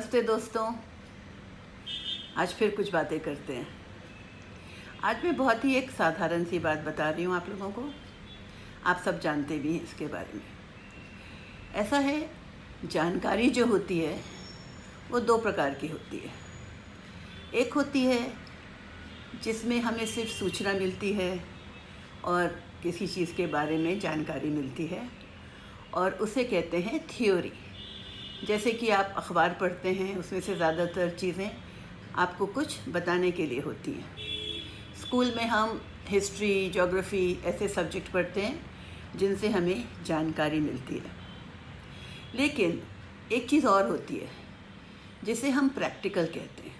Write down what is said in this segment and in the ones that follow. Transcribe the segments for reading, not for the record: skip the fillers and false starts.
नमस्ते दोस्तों। आज फिर कुछ बातें करते हैं। आज मैं बहुत ही एक साधारण सी बात बता रही हूँ आप लोगों को। आप सब जानते भी हैं इसके बारे में। ऐसा है, जानकारी जो होती है वो दो प्रकार की होती है। एक होती है जिसमें हमें सिर्फ सूचना मिलती है और किसी चीज़ के बारे में जानकारी मिलती है, और उसे कहते हैं थ्योरी। जैसे कि आप अखबार पढ़ते हैं, उसमें से ज़्यादातर चीज़ें आपको कुछ बताने के लिए होती हैं। स्कूल में हम हिस्ट्री, ज्योग्राफी ऐसे सब्जेक्ट पढ़ते हैं जिनसे हमें जानकारी मिलती है। लेकिन एक चीज़ और होती है जिसे हम प्रैक्टिकल कहते हैं।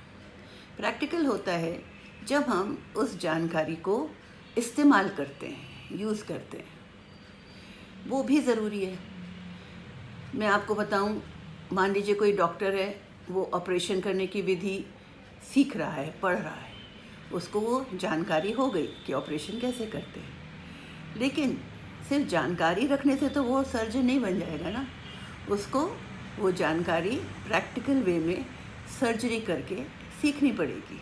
प्रैक्टिकल होता है जब हम उस जानकारी को इस्तेमाल करते हैं, यूज़ करते हैं। वो भी ज़रूरी है। मैं आपको बताऊं, मान लीजिए कोई डॉक्टर है, वो ऑपरेशन करने की विधि सीख रहा है, पढ़ रहा है, उसको वो जानकारी हो गई कि ऑपरेशन कैसे करते हैं। लेकिन सिर्फ जानकारी रखने से तो वो सर्जन नहीं बन जाएगा ना। उसको वो जानकारी प्रैक्टिकल वे में सर्जरी करके सीखनी पड़ेगी।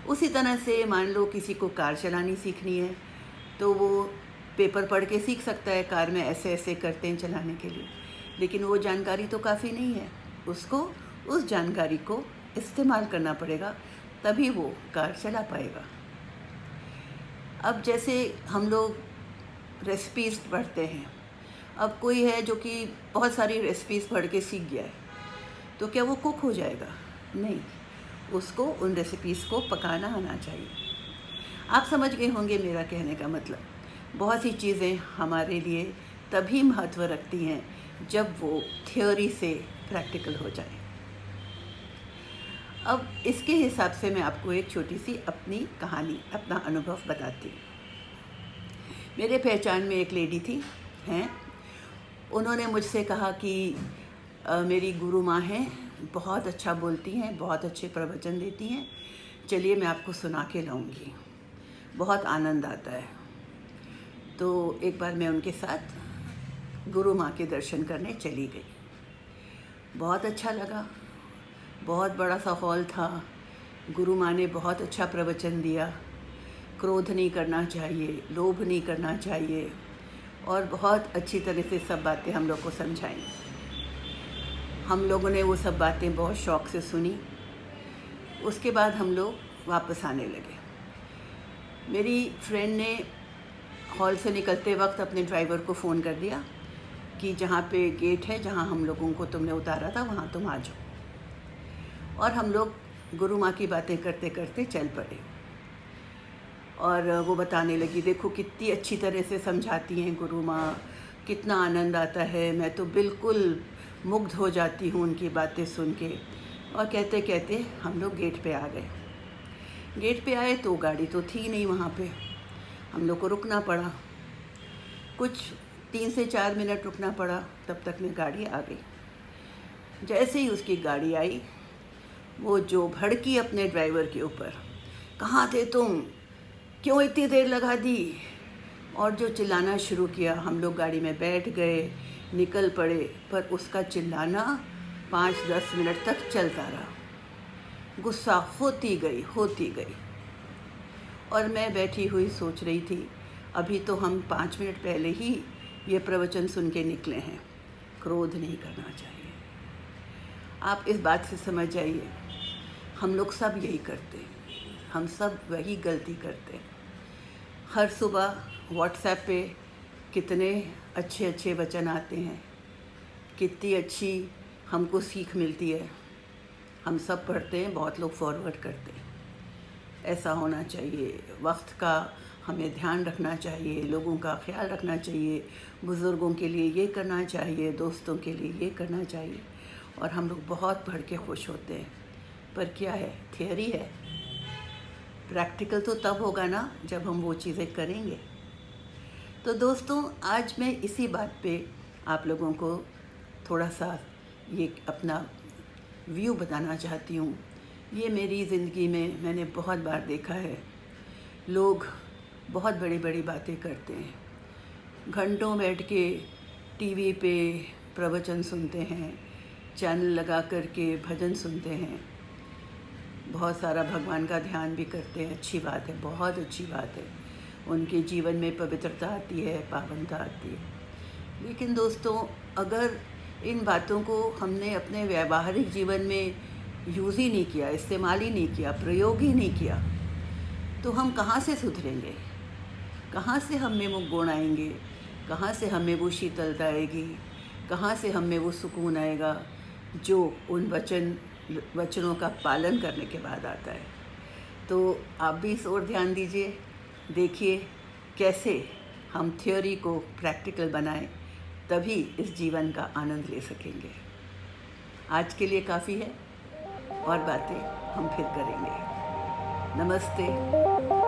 उसी तरह से मान लो किसी को कार चलानी सीखनी है तो वो पेपर पढ़ के सीख सकता है, कार में ऐसे ऐसे करते हैं चलाने के लिए, लेकिन वो जानकारी तो काफ़ी नहीं है। उसको उस जानकारी को इस्तेमाल करना पड़ेगा, तभी वो कार चला पाएगा। अब जैसे हम लोग रेसिपीज़ पढ़ते हैं, अब कोई है जो कि बहुत सारी रेसिपीज़ पढ़ के सीख गया है, तो क्या वो कुक हो जाएगा? नहीं, उसको उन रेसिपीज़ को पकाना आना चाहिए। आप समझ गए होंगे मेरा कहने का मतलब। बहुत सी चीज़ें हमारे लिए तभी महत्व रखती हैं जब वो थ्योरी से प्रैक्टिकल हो जाए। अब इसके हिसाब से मैं आपको एक छोटी सी अपनी कहानी, अपना अनुभव बताती हूँ। मेरे पहचान में एक लेडी थी हैं, उन्होंने मुझसे कहा कि मेरी गुरु माँ हैं, बहुत अच्छा बोलती हैं, बहुत अच्छे प्रवचन देती हैं, चलिए मैं आपको सुना के लाऊंगी, बहुत आनंद आता है। तो एक बार मैं उनके साथ गुरु माँ के दर्शन करने चली गई। बहुत अच्छा लगा। बहुत बड़ा सा हॉल था। गुरु माँ ने बहुत अच्छा प्रवचन दिया। क्रोध नहीं करना चाहिए, लोभ नहीं करना चाहिए, और बहुत अच्छी तरह से सब बातें हम लोग को समझाई। हम लोगों ने वो सब बातें बहुत शौक़ से सुनी। उसके बाद हम लोग वापस आने लगे। मेरी फ्रेंड ने हॉल से निकलते वक्त अपने ड्राइवर को फ़ोन कर दिया कि जहाँ पे गेट है, जहाँ हम लोगों को तुमने उतारा था, वहाँ तुम आ जाओ। और हम लोग गुरु माँ की बातें करते करते चल पड़े। और वो बताने लगी, देखो कितनी अच्छी तरह से समझाती हैं गुरु माँ, कितना आनंद आता है, मैं तो बिल्कुल मुग्ध हो जाती हूँ उनकी बातें सुन के। और कहते कहते हम लोग गेट पे आ गए। गेट पे आए तो गाड़ी तो थी नहीं वहाँ पे, हम लोग को रुकना पड़ा। कुछ 3 से 4 मिनट रुकना पड़ा, तब तक में गाड़ी आ गई। जैसे ही उसकी गाड़ी आई, वो जो भड़की अपने ड्राइवर के ऊपर, कहाँ थे तुम, क्यों इतनी देर लगा दी, और जो चिल्लाना शुरू किया। हम लोग गाड़ी में बैठ गए, निकल पड़े, पर उसका चिल्लाना 5-10 मिनट तक चलता रहा। गुस्सा होती गई। और मैं बैठी हुई सोच रही थी, अभी तो हम 5 मिनट पहले ही ये प्रवचन सुन के निकले हैं, क्रोध नहीं करना चाहिए। आप इस बात से समझ जाइए, हम लोग सब यही करते हैं, हम सब वही गलती करते हैं। हर सुबह व्हाट्सएप पे कितने अच्छे अच्छे वचन आते हैं, कितनी अच्छी हमको सीख मिलती है। हम सब पढ़ते हैं, बहुत लोग फॉरवर्ड करते हैं। ऐसा होना चाहिए, वक्त का हमें ध्यान रखना चाहिए, लोगों का ख्याल रखना चाहिए, बुज़ुर्गों के लिए ये करना चाहिए, दोस्तों के लिए ये करना चाहिए, और हम लोग बहुत पढ़ के खुश होते हैं। पर क्या है, थियरी है। प्रैक्टिकल तो तब होगा ना जब हम वो चीज़ें करेंगे। तो दोस्तों, आज मैं इसी बात पे आप लोगों को थोड़ा सा ये अपना व्यू बताना चाहती हूँ। ये मेरी ज़िंदगी में मैंने बहुत बार देखा है, लोग बहुत बड़ी बड़ी बातें करते हैं, घंटों बैठ के टीवी पे प्रवचन सुनते हैं, चैनल लगा करके भजन सुनते हैं, बहुत सारा भगवान का ध्यान भी करते हैं, अच्छी बात है, बहुत अच्छी बात है। उनके जीवन में पवित्रता आती है, पावनता आती है। लेकिन दोस्तों, अगर इन बातों को हमने अपने व्यावहारिक जीवन में यूज़ ही नहीं किया, इस्तेमाल ही नहीं किया, प्रयोग ही नहीं किया, तो हम कहाँ से सुधरेंगे? कहाँ से हम में वो गुण आएंगे? कहाँ से हमें वो शीतलता आएगी? कहाँ से हमें वो सुकून आएगा जो उन वचनों का पालन करने के बाद आता है? तो आप भी इस ओर ध्यान दीजिए, देखिए कैसे हम थ्योरी को प्रैक्टिकल बनाएं, तभी इस जीवन का आनंद ले सकेंगे। आज के लिए काफ़ी है, और बातें हम फिर करेंगे। नमस्ते।